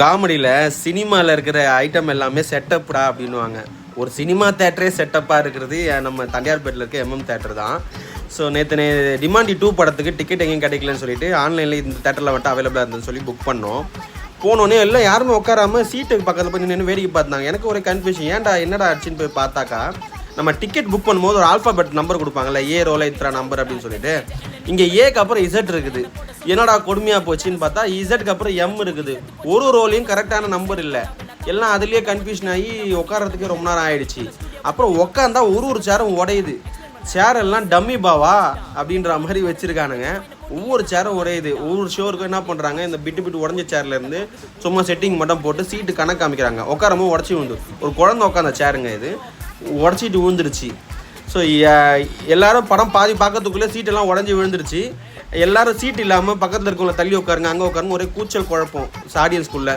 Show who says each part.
Speaker 1: காமெடியில் சினிமாவில் இருக்கிற ஐட்டம் எல்லாமே செட்டப்டா அப்படின்வாங்க. ஒரு சினிமா தேட்டரே செட்டப்பாக இருக்கிறது நம்ம தண்டையார்பேட்டில் இருக்க தேட்டர் தான். ஸோ நேற்று டிமாண்டி 2 படத்துக்கு டிக்கெட் எங்கேயும் கிடைக்கலன்னு சொல்லிட்டு ஆன்லைனில் இந்த தேட்டரில் வந்துட்டு அவைலபிளாக இருந்ததுன்னு சொல்லி புக் பண்ணோம். போனோடனே எல்லாம் யாருமே உட்காராமல் சீட்டுக்கு பக்கத்தில் போய் நின்று வேடிக்கை பார்த்தாங்க. எனக்கு ஒரு கன்ஃபியூஷன், ஏன்டா என்னடா ஆச்சுன்னு போய் பார்த்தாக்கா, நம்ம டிக்கெட் புக் பண்ணும்போது ஒரு ஆல்ஃபாபெட் நம்பர் கொடுப்பாங்கல்ல, ஏ ரோல இத்தனை நம்பர் அப்படின்னு சொல்லிட்டு, இங்கே ஏக்கு அப்புறம் இசட் இருக்குது. என்னடா கொடுமையாக போச்சுன்னு பார்த்தா இசட்க்கு அப்புறம் எம் இருக்குது. ஒரு ரோலையும் கரெக்டான நம்பர் இல்லை. எல்லாம் அதுலேயே கன்ஃபியூஷன் ஆகி உட்காரத்துக்கே ரொம்ப நேரம் ஆகிடுச்சு. அப்புறம் உட்காந்தா ஒரு சேரும் உடையுது. சேர் எல்லாம் டம்மி பாவா அப்படின்ற மாதிரி வச்சுருக்கானுங்க. ஒவ்வொரு சேரும் உடையுது. ஒவ்வொரு ஷோருக்கும் என்ன பண்ணுறாங்க, இந்த பிட்டு உடஞ்ச சேர்லேருந்து சும்மா செட்டிங் மட்டும் போட்டு சீட்டு கணக்கு காமிக்கிறாங்க. உட்காரமோ உடச்சி விழுந்து ஒரு குழந்தை உட்காந்த சேருங்க, இது உடச்சிட்டு விழுந்துருச்சு. ஸோ எல்லாரும் படம் பாதி பார்க்கறதுக்குள்ளே சீட்டெல்லாம் உடஞ்சி விழுந்துருச்சு. எல்லாரும் சீட் இல்லாமல் பக்கத்தில் இருக்கவங்கள தள்ளி உட்காருங்க, அங்கே உட்காருங்க, ஒரே கூச்சல் குழப்பம் ஆடியன்ஸ்குள்ளே.